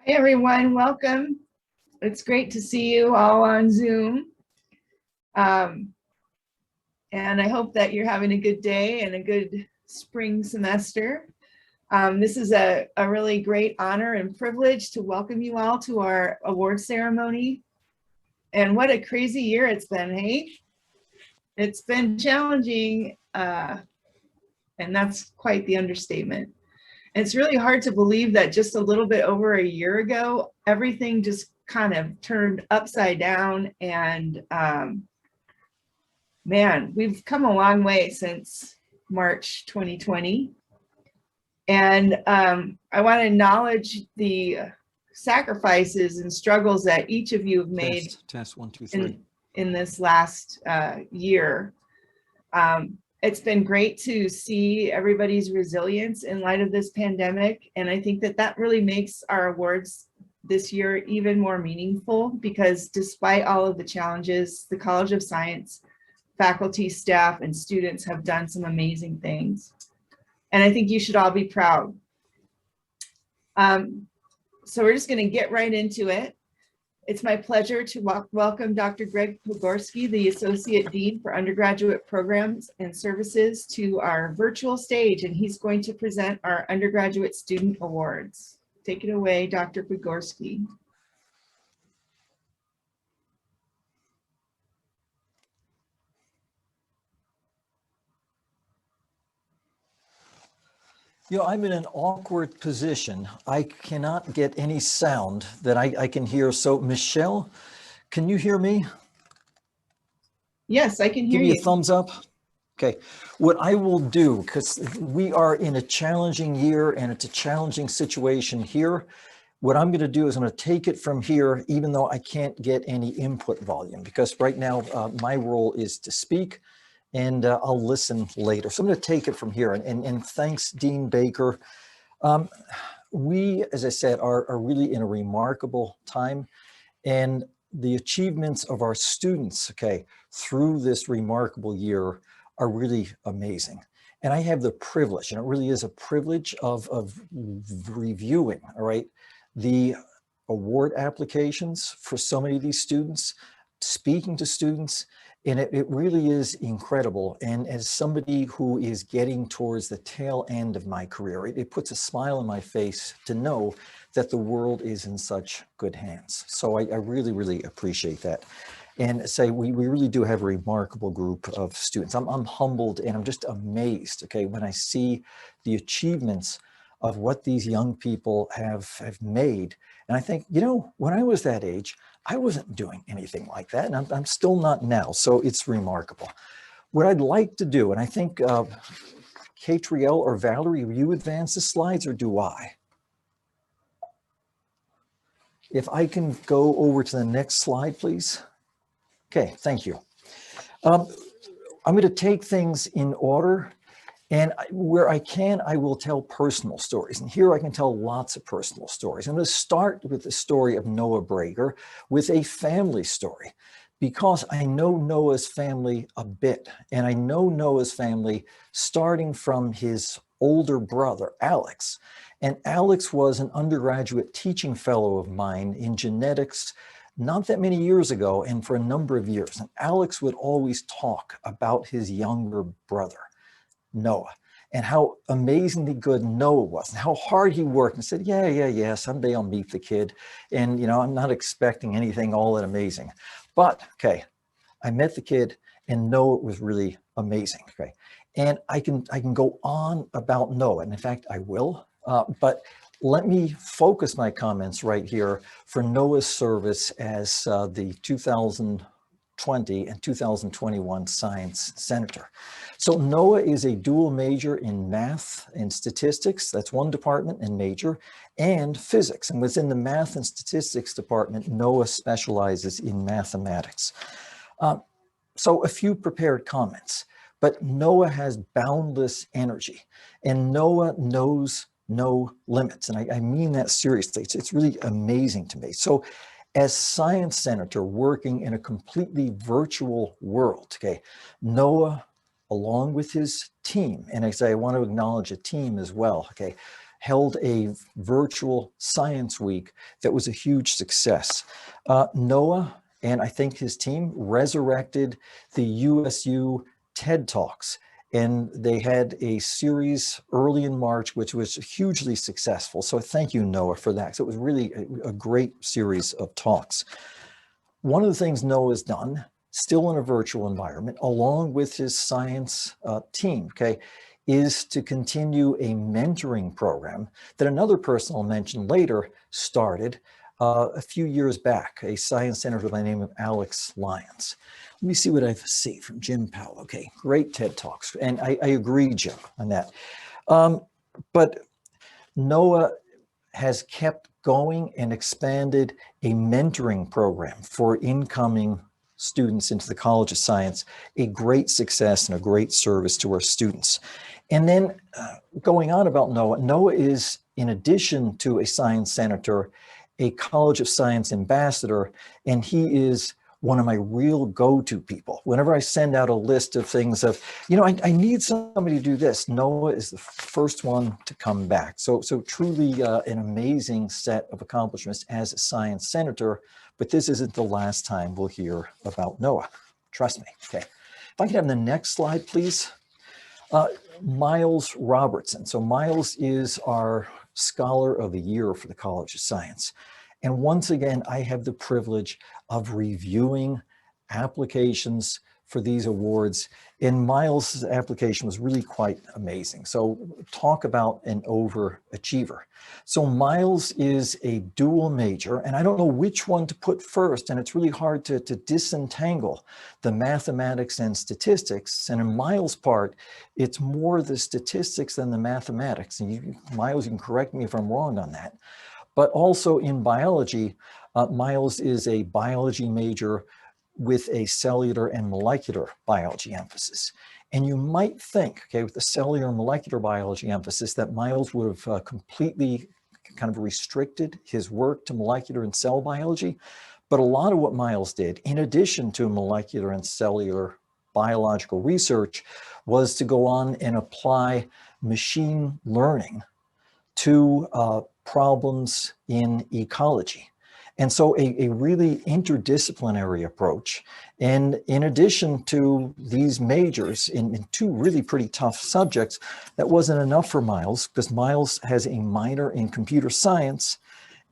Hi, everyone. Welcome. It's great to see you all on Zoom. And I hope that you're having a good day and a good spring semester. This is a really great honor and privilege to welcome you all to our award ceremony. And what a crazy year it's been, hey? It's been challenging, and that's quite the understatement. It's really hard to believe that just a little bit over a year ago, everything just kind of turned upside down. And man, we've come a long way since March 2020. And I want to acknowledge the sacrifices and struggles that each of you have made test 1 2 3 in this last year. It's been great to see everybody's resilience in light of this pandemic. And I think that that really makes our awards this year even more meaningful, because despite all of the challenges, the College of Science faculty, staff, and students have done some amazing things. And I think you should all be proud. So we're just going to get right into it. It's my pleasure to welcome Dr. Greg Pogorski, the Associate Dean for Undergraduate Programs and Services, to our virtual stage, and he's going to present our Undergraduate Student Awards. Take it away, Dr. Pogorski. You know, I'm in an awkward position. I cannot get any sound that I can hear. So, Michelle, can you hear me? Yes, I can hear you. Give me a thumbs up. Okay. What I will do, because we are in a challenging year and it's a challenging situation here, what I'm going to do is I'm going to take it from here, even though I can't get any input volume, because right now my role is to speak. And I'll listen later. So I'm going to take it from here. And thanks, Dean Baker. We, as I said, are really in a remarkable time. And the achievements of our students, okay, through this remarkable year are really amazing. And I have the privilege, and it really is a privilege of reviewing, all right, the award applications for so many of these students, speaking to students. And it really is incredible. And as somebody who is getting towards the tail end of my career, it puts a smile on my face to know that the world is in such good hands. So I really, really appreciate that. And say we really do have a remarkable group of students. I'm humbled and I'm just amazed, okay, when I see the achievements of what these young people have made. And I think, you know, when I was that age, I wasn't doing anything like that, and I'm still not now, so it's remarkable. What I'd like to do, and I think Catriel or Valerie, will you advance the slides, or do I? If I can go over to the next slide, please. Okay, thank you. I'm going to take things in order. And where I can, I will tell personal stories. And here I can tell lots of personal stories. I'm going to start with the story of Noah Brager with a family story, because I know Noah's family a bit. And I know Noah's family starting from his older brother, Alex. And Alex was an undergraduate teaching fellow of mine in genetics not that many years ago and for a number of years. And Alex would always talk about his younger brother, Noah, and how amazingly good Noah was and how hard he worked, and said, yeah, someday I'll meet the kid. And, you know, I'm not expecting anything all that amazing. But, okay, I met the kid and Noah was really amazing, okay? And I can go on about Noah, and in fact, I will, but let me focus my comments right here for Noah's service as the 2020 and 2021 Science Senator. So Noah is a dual major in math and statistics, that's one department and major, and physics. And within the math and statistics department, Noah specializes in mathematics. So a few prepared comments, but Noah has boundless energy, and Noah knows no limits. And I mean that seriously. It's really amazing to me. So as Science Senator working in a completely virtual world, okay, Noah, along with his team, and I say I want to acknowledge a team as well, okay, held a virtual science week that was a huge success. Noah and I think his team resurrected the USU TED Talks. And they had a series early in March, which was hugely successful. So thank you, Noah, for that. So it was really a great series of talks. One of the things Noah has done, still in a virtual environment, along with his science team, okay, is to continue a mentoring program that another person I'll mention later started a few years back, a science senator by the name of Alex Lyons. Let me see what I see from Jim Powell. Okay, great TED Talks. And I agree, Jim, on that. But Noah has kept going and expanded a mentoring program for incoming students into the College of Science, a great success and a great service to our students. And then going on about Noah, Noah is, in addition to a science senator, a College of Science ambassador, and he is one of my real go-to people. Whenever I send out a list of things of, you know, I need somebody to do this, Noah is the first one to come back. So truly an amazing set of accomplishments as a science senator, but this isn't the last time we'll hear about Noah. Trust me. Okay. If I could have the next slide, please. Miles Robertson. So Miles is our Scholar of the Year for the College of Science. And once again, I have the privilege of reviewing applications for these awards. And Miles' application was really quite amazing. So talk about an overachiever. So Miles is a dual major, and I don't know which one to put first, and it's really hard to disentangle the mathematics and statistics. And in Miles' part, it's more the statistics than the mathematics. And Miles, you can correct me if I'm wrong on that. But also in biology, Miles is a biology major with a cellular and molecular biology emphasis. And you might think, okay, with the cellular and molecular biology emphasis, that Miles would have completely kind of restricted his work to molecular and cell biology. But a lot of what Miles did, in addition to molecular and cellular biological research, was to go on and apply machine learning to problems in ecology. And so a really interdisciplinary approach. And in addition to these majors in two really pretty tough subjects, that wasn't enough for Miles, because Miles has a minor in computer science.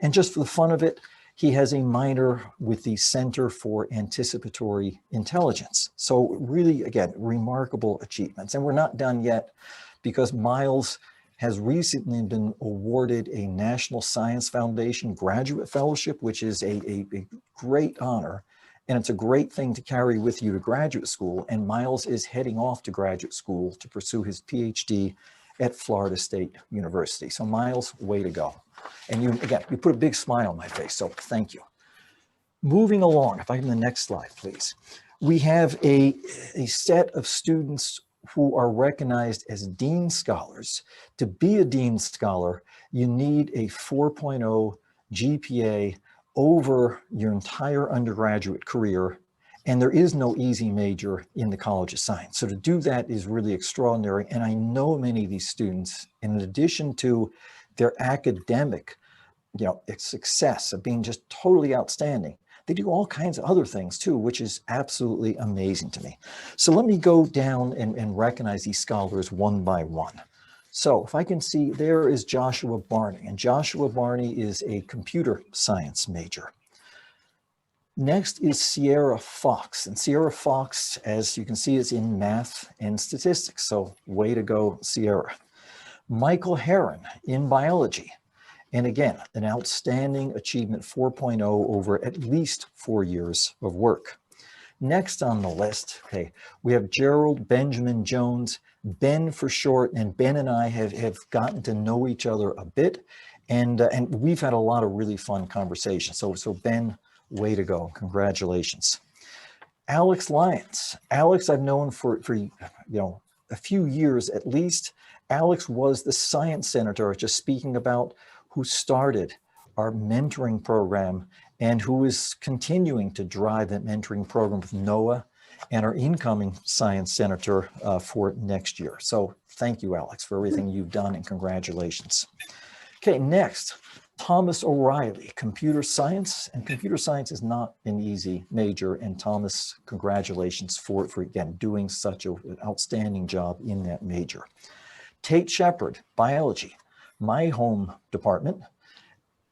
And just for the fun of it, he has a minor with the Center for Anticipatory Intelligence. So really, again, remarkable achievements. And we're not done yet, because Miles has recently been awarded a National Science Foundation Graduate Fellowship, which is a great honor. And it's a great thing to carry with you to graduate school. And Miles is heading off to graduate school to pursue his PhD at Florida State University. So Miles, way to go. And you, again, you put a big smile on my face, so thank you. Moving along, if I can the next slide, please. We have a set of students who are recognized as Dean Scholars. To be a Dean Scholar, you need a 4.0 GPA over your entire undergraduate career, and there is no easy major in the College of Science. So to do that is really extraordinary, and I know many of these students, in addition to their academic, success of being just totally outstanding, they do all kinds of other things too, which is absolutely amazing to me. So let me go down and recognize these scholars one by one. So if I can see, there is Joshua Barney, and Joshua Barney is a computer science major. Next is Sierra Fox, and Sierra Fox, as you can see, is in math and statistics. So way to go, Sierra. Michael Heron in biology. And again, an outstanding achievement, 4.0 over at least 4 years of work. Next on the list, okay, we have Gerald Benjamin Jones, Ben for short, and Ben and I have gotten to know each other a bit, and we've had a lot of really fun conversations. So Ben, way to go, congratulations. Alex Lyons. Alex I've known for a few years at least. Alex was the science senator I was just speaking about, who started our mentoring program and who is continuing to drive that mentoring program with Noah and our incoming science senator for next year. So thank you, Alex, for everything you've done, and congratulations. Okay, next, Thomas O'Reilly, computer science. And computer science is not an easy major. And Thomas, congratulations for again, doing such an outstanding job in that major. Tate Shepard, biology, my home department.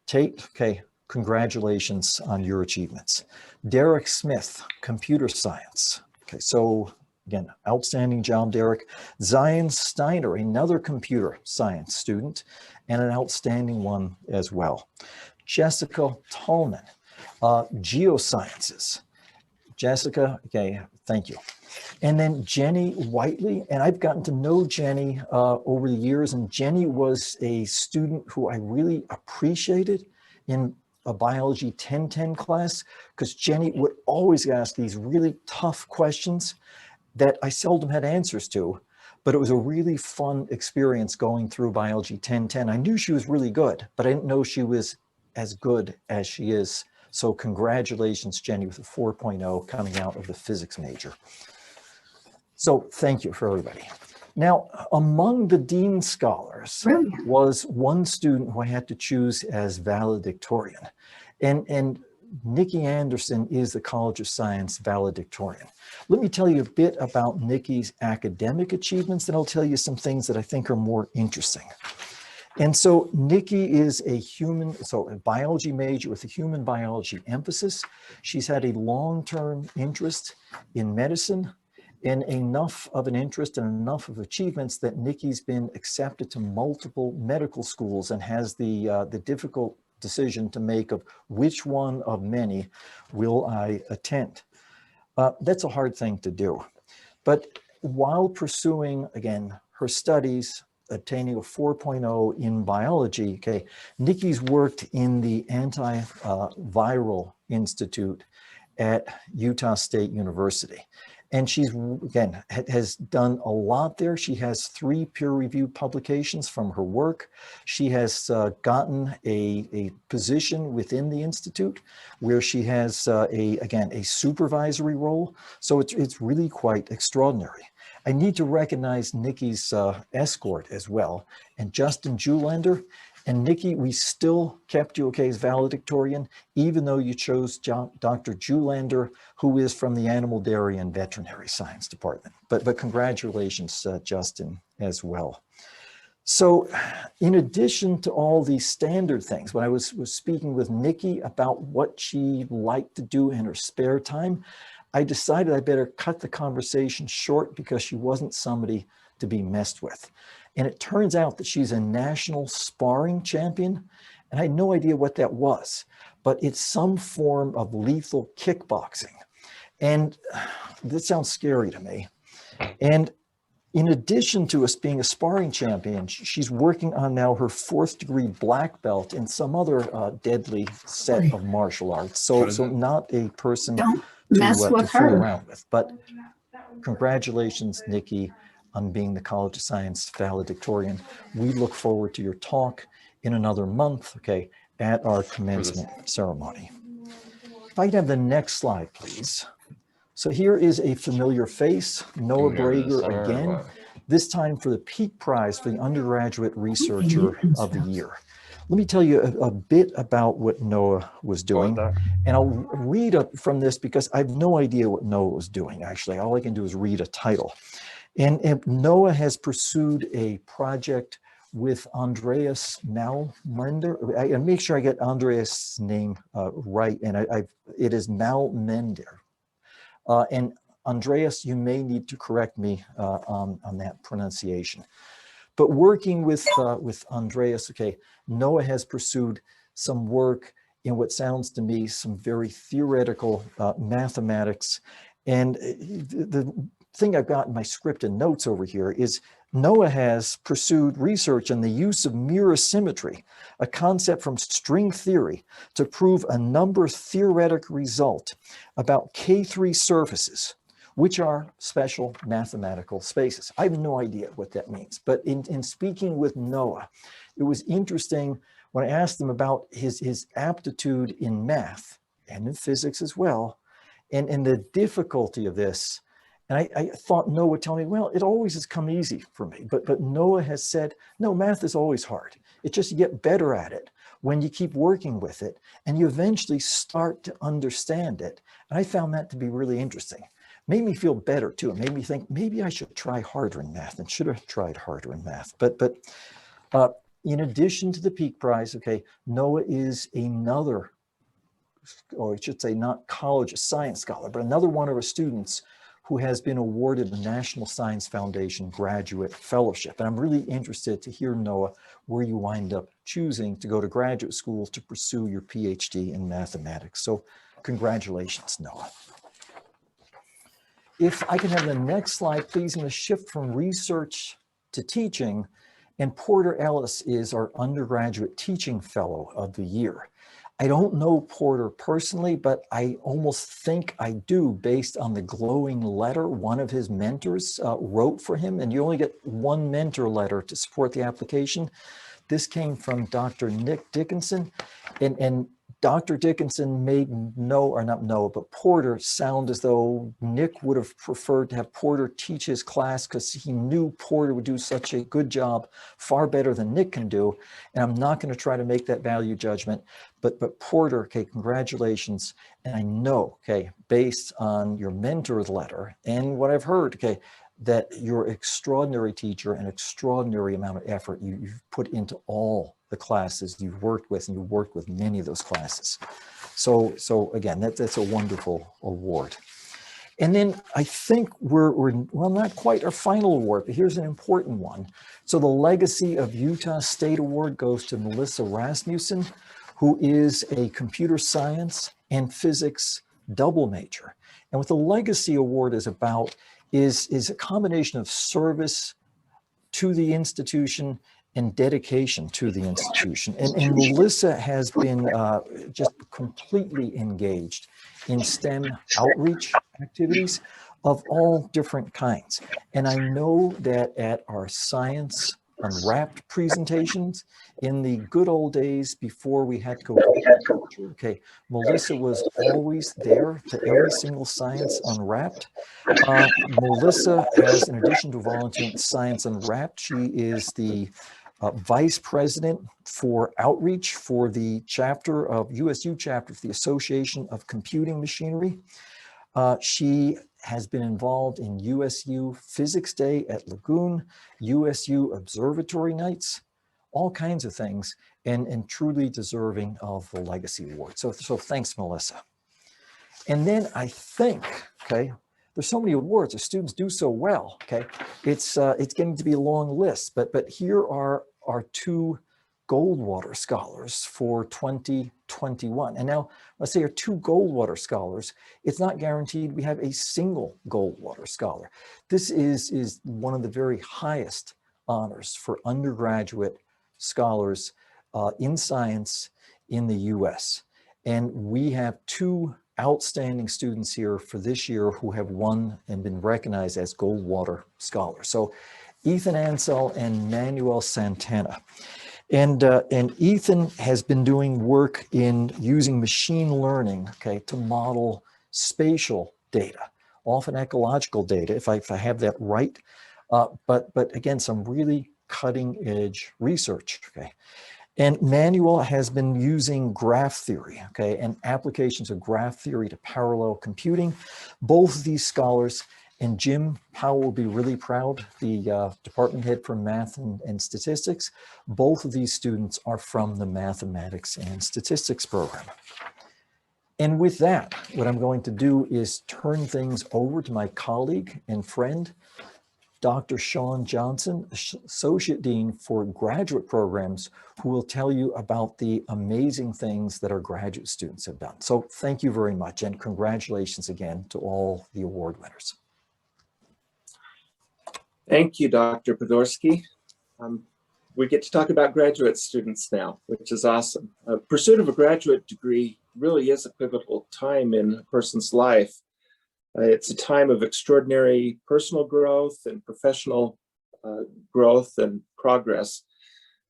Tate, okay, congratulations on your achievements. Derek Smith, computer science. Okay, so again, outstanding job, Derek. Zion Steiner, another computer science student, and an outstanding one as well. Jessica Tallman, geosciences. Jessica, okay, thank you. And then Jenny Whiteley, and I've gotten to know Jenny over the years, and Jenny was a student who I really appreciated in a biology 1010 class, because Jenny would always ask these really tough questions that I seldom had answers to, but it was a really fun experience going through biology 1010. I knew she was really good, but I didn't know she was as good as she is. So congratulations, Jenny, with a 4.0 coming out of the physics major. So thank you for everybody. Now, among the Dean Scholars was one student who I had to choose as valedictorian. And Nikki Anderson is the College of Science valedictorian. Let me tell you a bit about Nikki's academic achievements, then I'll tell you some things that I think are more interesting. And so Nikki is a biology major with a human biology emphasis. She's had a long-term interest in medicine, and enough of an interest and enough of achievements that Nikki's been accepted to multiple medical schools and has the difficult decision to make of which one of many will I attend. That's a hard thing to do. But while pursuing, again, her studies, attaining a 4.0 in biology, okay, Nikki's worked in the Antiviral Institute at Utah State University. And she's, again, has done a lot there. She has 3 peer-reviewed publications from her work. She has gotten a position within the Institute where she has, a supervisory role. So it's really quite extraordinary. I need to recognize Nikki's escort as well, and Justin Julander. And Nikki, we still kept you as valedictorian, even though you chose Dr. Julander, who is from the Animal Dairy and Veterinary Science Department. But congratulations, Justin, as well. So in addition to all these standard things, when I was speaking with Nikki about what she liked to do in her spare time, I decided I better cut the conversation short because she wasn't somebody to be messed with. And it turns out that she's a national sparring champion. And I had no idea what that was, but it's some form of lethal kickboxing. And this sounds scary to me. And in addition to us being a sparring champion, she's working on now her 4th degree black belt in some other deadly set of martial arts. So not a person to fool around with. But congratulations, Nikki, on being the College of Science valedictorian. We look forward to your talk in another month, okay, at our commencement ceremony. If I could have the next slide, please. So here is a familiar face, Noah Brager again, this time for the Peak Prize for the Undergraduate Researcher of the Year. Let me tell you a bit about what Noah was doing, and I'll read from this because I have no idea what Noah was doing, actually. All I can do is read a title. And Noah has pursued a project with Andreas Malmender. I make sure I get Andreas' name right, and it is Malmender. And Andreas, you may need to correct me on that pronunciation. But working with Andreas, okay, Noah has pursued some work in what sounds to me some very theoretical mathematics. And the thing I've got in my script and notes over here is Noah has pursued research on the use of mirror symmetry, a concept from string theory, to prove a number theoretic result about K3 surfaces, which are special mathematical spaces. I have no idea what that means, but in speaking with Noah, it was interesting when I asked him about his aptitude in math and in physics as well. And the difficulty of this, and I thought Noah would tell me, well, it always has come easy for me. But Noah has said, no, math is always hard. It's just you get better at it when you keep working with it and you eventually start to understand it. And I found that to be really interesting. Made me feel better too. It made me think maybe I should try harder in math and should have tried harder in math. But in addition to the Peak Prize, okay, Noah is another, or I should say not college, a science scholar, but another one of our students who has been awarded the National Science Foundation Graduate Fellowship. And I'm really interested to hear, Noah, where you wind up choosing to go to graduate school to pursue your PhD in mathematics. So congratulations, Noah. If I can have the next slide, please. I'm going to shift from research to teaching. And Porter Ellis is our undergraduate teaching fellow of the year. I don't know Porter personally, but I almost think I do based on the glowing letter one of his mentors wrote for him. And you only get one mentor letter to support the application. This came from Dr. Nick Dickinson. And Dr. Dickinson made Porter sound as though Nick would have preferred to have Porter teach his class because he knew Porter would do such a good job, far better than Nick can do. And I'm not going to try to make that value judgment, but Porter, okay, congratulations. And I know, okay, based on your mentor's letter and what I've heard, okay, that you're an extraordinary teacher, an extraordinary amount of effort you've put into all the classes you've worked with, and you worked with many of those classes. So again, that's a wonderful award. And then I think we're well, not quite our final award, but here's an important one. So the Legacy of Utah State Award goes to Melissa Rasmussen, who is a computer science and physics double major. And what the Legacy Award is about is a combination of service to the institution and dedication to the institution. And Melissa has been just completely engaged in STEM outreach activities of all different kinds. And I know that at our Science Unwrapped presentations in the good old days before we had to go to culture, okay, Melissa was always there to every single Science Unwrapped. Melissa has, in addition to volunteering at Science Unwrapped, she is the vice president for outreach for the chapter of USU chapter of the Association of Computing Machinery. She has been involved in USU Physics Day at Lagoon, USU Observatory Nights, all kinds of things, and truly deserving of the Legacy Award. So thanks, Melissa. And then I think, okay, there's so many awards, the students do so well, okay? It's getting to be a long list, but here are our two Goldwater Scholars for 2021. And now, let's say our two Goldwater Scholars, it's not guaranteed we have a single Goldwater Scholar. This is one of the very highest honors for undergraduate scholars in science in the US. And we have two outstanding students here for this year who have won and been recognized as Goldwater Scholars. So Ethan Ansell and Manuel Santana. And Ethan has been doing work in using machine learning, okay, to model spatial data, often ecological data, if I have that right. But again, some really cutting edge research, okay. And Manuel has been using graph theory, okay, and applications of graph theory to parallel computing. Both of these scholars, and Jim Powell will be really proud, the department head for math and statistics, both of these students are from the mathematics and statistics program. And with that, what I'm going to do is turn things over to my colleague and friend, Dr. Shawn Johnson, Associate Dean for Graduate Programs, who will tell you about the amazing things that our graduate students have done. So thank you very much, and congratulations again to all the award winners. Thank you, Dr. Podorsky. We get to talk about graduate students now, which is awesome. Pursuit of a graduate degree really is a pivotal time in a person's life. It's a time of extraordinary personal growth and professional growth and progress.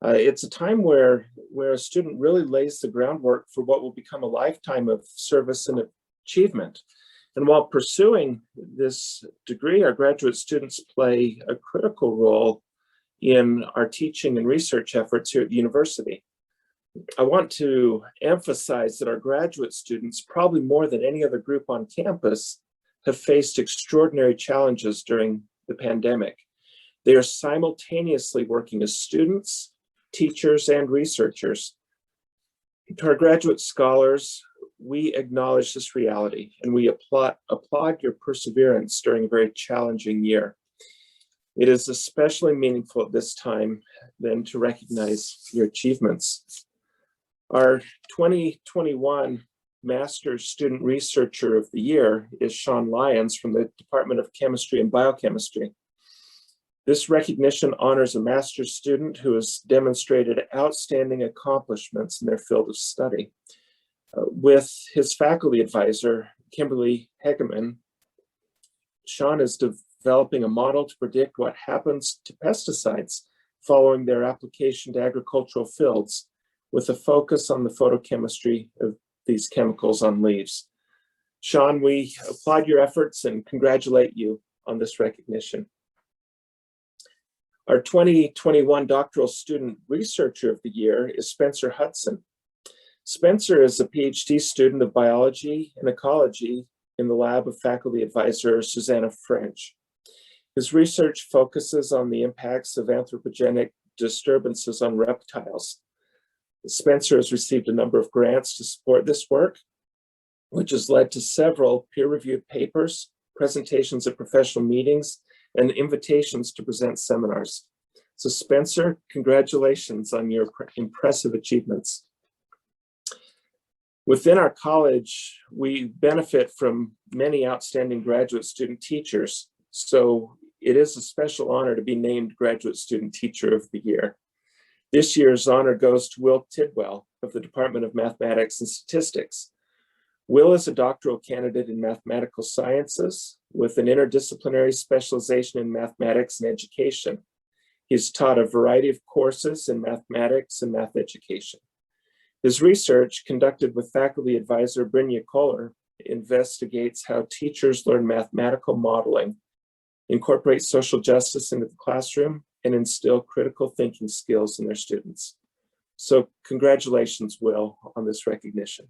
It's a time where a student really lays the groundwork for what will become a lifetime of service and achievement. And while pursuing this degree, our graduate students play a critical role in our teaching and research efforts here at the university. I want to emphasize that our graduate students, probably more than any other group on campus, have faced extraordinary challenges during the pandemic. They are simultaneously working as students, teachers, and researchers. To our graduate scholars, we acknowledge this reality and we applaud your perseverance during a very challenging year. It is especially meaningful at this time then to recognize your achievements. Our 2021 Master's Student Researcher of the Year is Shawn Lyons from the Department of Chemistry and Biochemistry. This recognition honors a master's student who has demonstrated outstanding accomplishments in their field of study. With his faculty advisor, Kimberly Hegeman, Shawn is developing a model to predict what happens to pesticides following their application to agricultural fields, with a focus on the photochemistry of these chemicals on leaves. Shawn, we applaud your efforts and congratulate you on this recognition. Our 2021 Doctoral Student Researcher of the Year is Spencer Hudson. Spencer is a PhD student of biology and ecology in the lab of faculty advisor Susanna French. His research focuses on the impacts of anthropogenic disturbances on reptiles. Spencer has received a number of grants to support this work, which has led to several peer-reviewed papers, presentations at professional meetings, and invitations to present seminars. So Spencer, congratulations on your impressive achievements. Within our college, we benefit from many outstanding graduate student teachers. So it is a special honor to be named Graduate Student Teacher of the Year. This year's honor goes to Will Tidwell of the Department of Mathematics and Statistics. Will is a doctoral candidate in mathematical sciences with an interdisciplinary specialization in mathematics and education. He's taught a variety of courses in mathematics and math education. His research, conducted with faculty advisor Brynja Kohler, investigates how teachers learn mathematical modeling, incorporate social justice into the classroom, and instill critical thinking skills in their students. So congratulations, Will, on this recognition.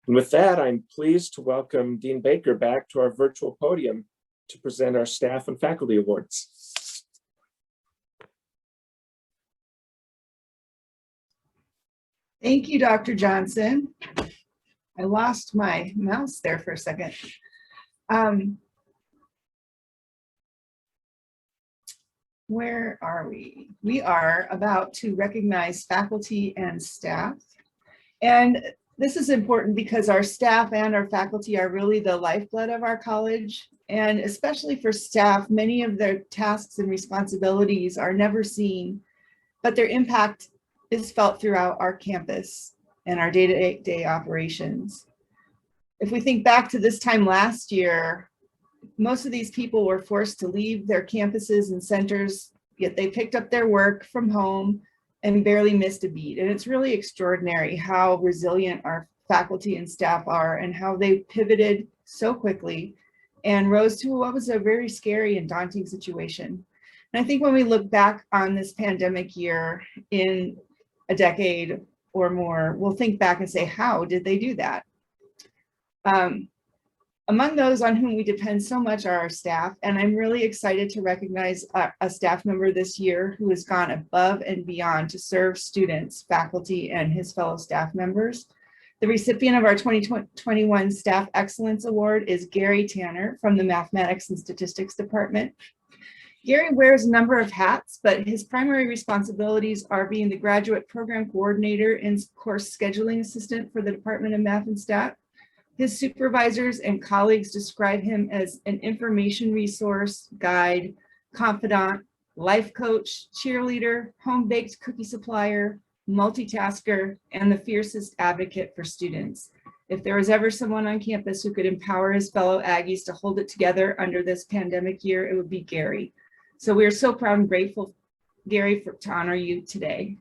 And with that, I'm pleased to welcome Dean Baker back to our virtual podium to present our staff and faculty awards. Thank you, Dr. Johnson. I lost my mouse there for a second. Where are we? We are about to recognize faculty and staff. And this is important because our staff and our faculty are really the lifeblood of our college. And especially for staff, many of their tasks and responsibilities are never seen, but their impact is felt throughout our campus and our day-to-day operations. If we think back to this time last year, most of these people were forced to leave their campuses and centers, yet they picked up their work from home and barely missed a beat. And it's really extraordinary how resilient our faculty and staff are and how they pivoted so quickly and rose to what was a very scary and daunting situation. And I think when we look back on this pandemic year in a decade or more, we'll think back and say, how did they do that? Among those on whom we depend so much are our staff, and I'm really excited to recognize a staff member this year who has gone above and beyond to serve students, faculty, and his fellow staff members. The recipient of our 2021 Staff Excellence Award is Gary Tanner from the Mathematics and Statistics Department. Gary wears a number of hats, but his primary responsibilities are being the graduate program coordinator and course scheduling assistant for the Department of Math and Stat. His supervisors and colleagues describe him as an information resource, guide, confidant, life coach, cheerleader, home-baked cookie supplier, multitasker, and the fiercest advocate for students. If there was ever someone on campus who could empower his fellow Aggies to hold it together under this pandemic year, it would be Gary. So we are so proud and grateful, Gary, to honor you today.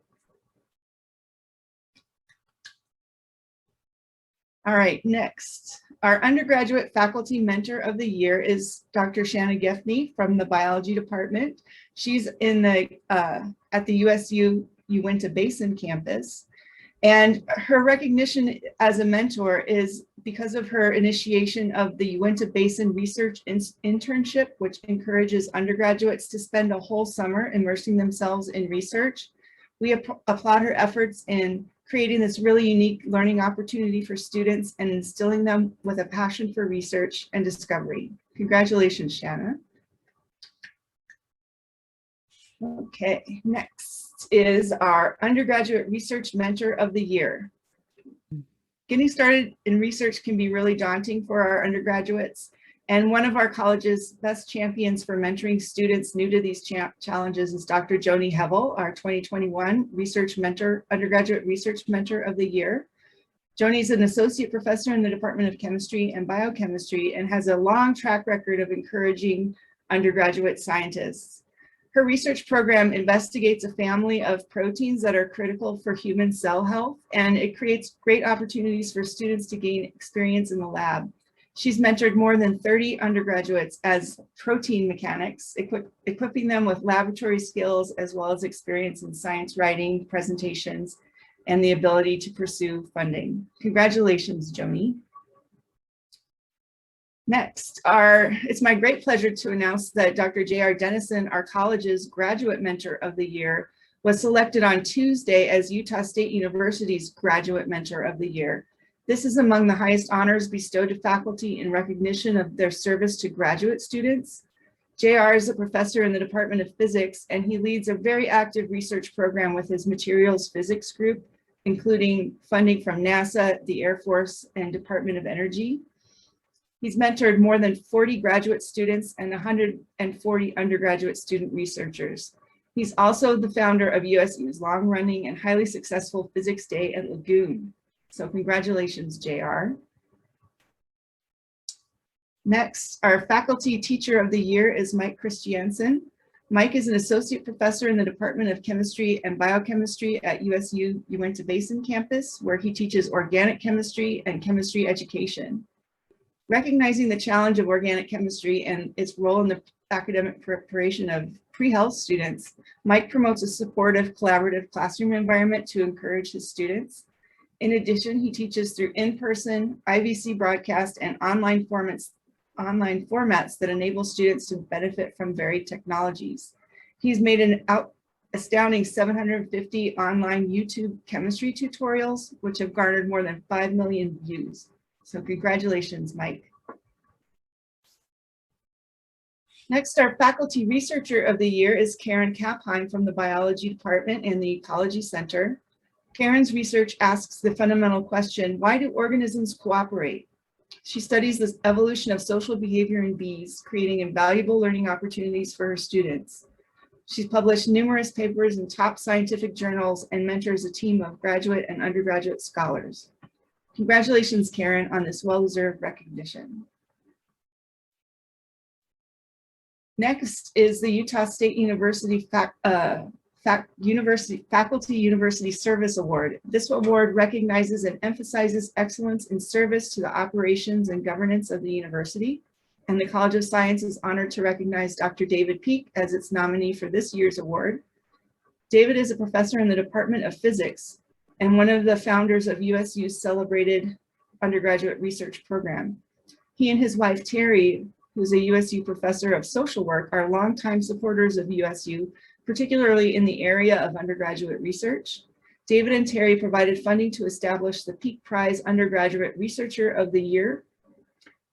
All right, next. Our undergraduate faculty mentor of the year is Dr. Shanna Geffney from the biology department. She's in the at the USU Uinta Basin campus. And her recognition as a mentor is because of her initiation of the Uinta Basin Research Internship, which encourages undergraduates to spend a whole summer immersing themselves in research. We applaud her efforts in creating this really unique learning opportunity for students and instilling them with a passion for research and discovery. Congratulations, Shanna. Okay, next is our undergraduate research mentor of the year. Getting started in research can be really daunting for our undergraduates, and one of our college's best champions for mentoring students new to these challenges is Dr. Joni Hevel, our 2021 research mentor, undergraduate research mentor of the year. Joni is an associate professor in the Department of Chemistry and Biochemistry and has a long track record of encouraging undergraduate scientists. Her research program investigates a family of proteins that are critical for human cell health, and it creates great opportunities for students to gain experience in the lab. She's mentored more than 30 undergraduates as protein mechanics, equipping them with laboratory skills as well as experience in science writing, presentations, and the ability to pursue funding. Congratulations, Joni. Next, it's my great pleasure to announce that Dr. J.R. Dennison, our college's graduate mentor of the year, was selected on Tuesday as Utah State University's graduate mentor of the year. This is among the highest honors bestowed to faculty in recognition of their service to graduate students. J.R. is a professor in the Department of Physics, and he leads a very active research program with his materials physics group, including funding from NASA, the Air Force, and Department of Energy. He's mentored more than 40 graduate students and 140 undergraduate student researchers. He's also the founder of USU's long-running and highly successful Physics Day at Lagoon. So congratulations, JR. Next, our faculty teacher of the year is Mike Christiansen. Mike is an associate professor in the Department of Chemistry and Biochemistry at USU Uinta Basin campus, where he teaches organic chemistry and chemistry education. Recognizing the challenge of organic chemistry and its role in the academic preparation of pre-health students, Mike promotes a supportive, collaborative classroom environment to encourage his students. In addition, he teaches through in-person, IVC broadcast, and online formats that enable students to benefit from varied technologies. He's made an astounding 750 online YouTube chemistry tutorials, which have garnered more than 5 million views. So congratulations, Mike. Next, our faculty researcher of the year is Karen Kapheim from the biology department and the Ecology Center. Karen's research asks the fundamental question, why do organisms cooperate? She studies the evolution of social behavior in bees, creating invaluable learning opportunities for her students. She's published numerous papers in top scientific journals and mentors a team of graduate and undergraduate scholars. Congratulations, Karen, on this well-deserved recognition. Next is the Utah State University Faculty University Service Award. This award recognizes and emphasizes excellence in service to the operations and governance of the university, and the College of Science is honored to recognize Dr. David Peak as its nominee for this year's award. David is a professor in the Department of Physics and one of the founders of USU's celebrated undergraduate research program. He and his wife, Terry, who's a USU professor of social work, are longtime supporters of USU, particularly in the area of undergraduate research. David and Terry provided funding to establish the Peak Prize Undergraduate Researcher of the Year,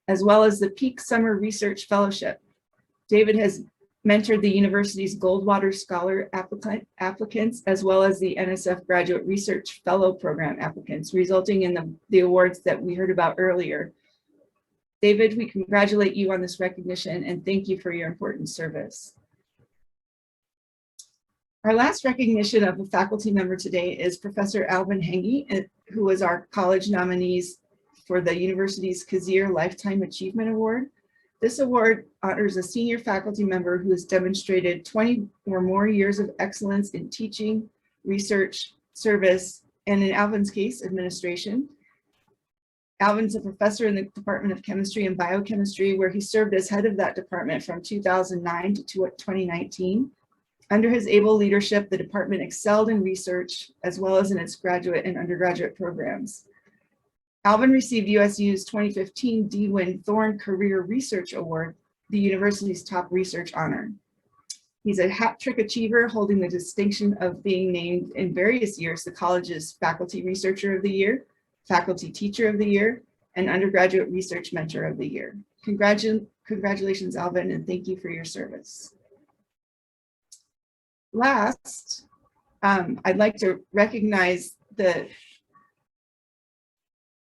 as well as the Peak Summer Research Fellowship. David has mentored the university's Goldwater Scholar applicants, as well as the NSF Graduate Research Fellow Program applicants, resulting in the awards that we heard about earlier. David, we congratulate you on this recognition and thank you for your important service. Our last recognition of a faculty member today is Professor Alvin Henge, who was our college nominees for the university's Kazir Lifetime Achievement Award. This award honors a senior faculty member who has demonstrated 20 or more years of excellence in teaching, research, service, and in Alvin's case, administration. Alvin's a professor in the Department of Chemistry and Biochemistry, where he served as head of that department from 2009 to 2019. Under his able leadership, the department excelled in research as well as in its graduate and undergraduate programs. Alvin received USU's 2015 D. Wynne Thorne Career Research Award, the university's top research honor. He's a hat trick achiever, holding the distinction of being named in various years the college's Faculty Researcher of the Year, Faculty Teacher of the Year, and Undergraduate Research Mentor of the Year. Congratulations, Alvin, and thank you for your service. Last, I'd like to recognize the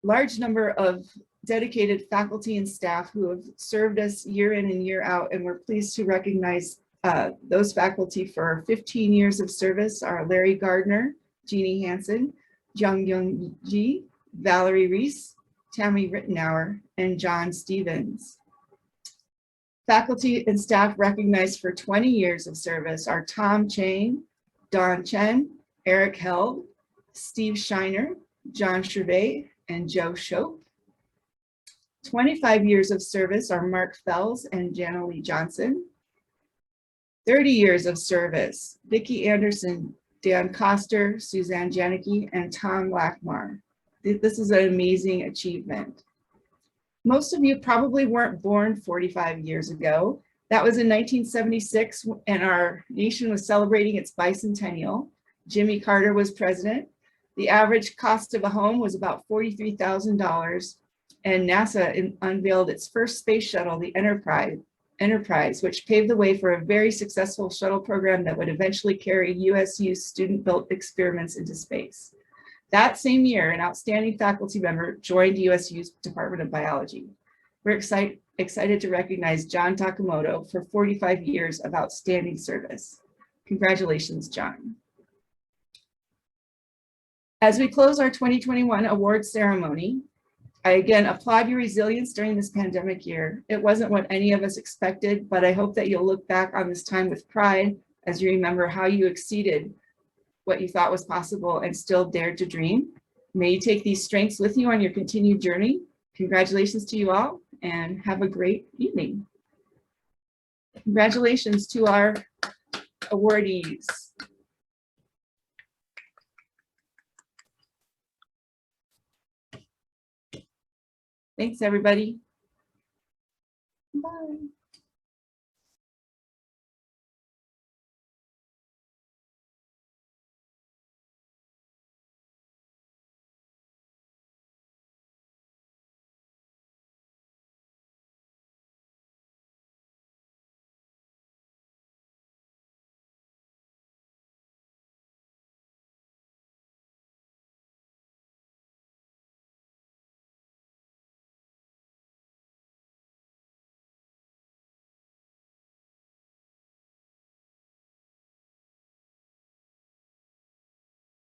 large number of dedicated faculty and staff who have served us year in and year out, and we're pleased to recognize those faculty for 15 years of service are Larry Gardner, Jeannie Hansen, Jung Young Ji, Valerie Reese, Tammy Rittenauer, and John Stevens. Faculty and staff recognized for 20 years of service are Tom Chang, Don Chen, Eric Held, Steve Shiner, John Gervais, and Joe Shope. 25 years of service are Mark Fells and Jana Lee Johnson. 30 years of service, Vicki Anderson, Dan Koster, Suzanne Janicki, and Tom Lackmar. This is an amazing achievement. Most of you probably weren't born 45 years ago. That was in 1976, and our nation was celebrating its bicentennial. Jimmy Carter was president. The average cost of a home was about $43,000, and NASA unveiled its first space shuttle, the Enterprise, which paved the way for a very successful shuttle program that would eventually carry USU's student-built experiments into space. That same year, an outstanding faculty member joined USU's Department of Biology. We're excited to recognize John Takamoto for 45 years of outstanding service. Congratulations, John. As we close our 2021 awards ceremony, I again applaud your resilience during this pandemic year. It wasn't what any of us expected, but I hope that you'll look back on this time with pride as you remember how you exceeded what you thought was possible and still dared to dream. May you take these strengths with you on your continued journey. Congratulations to you all, and have a great evening. Congratulations to our awardees. Thanks, everybody.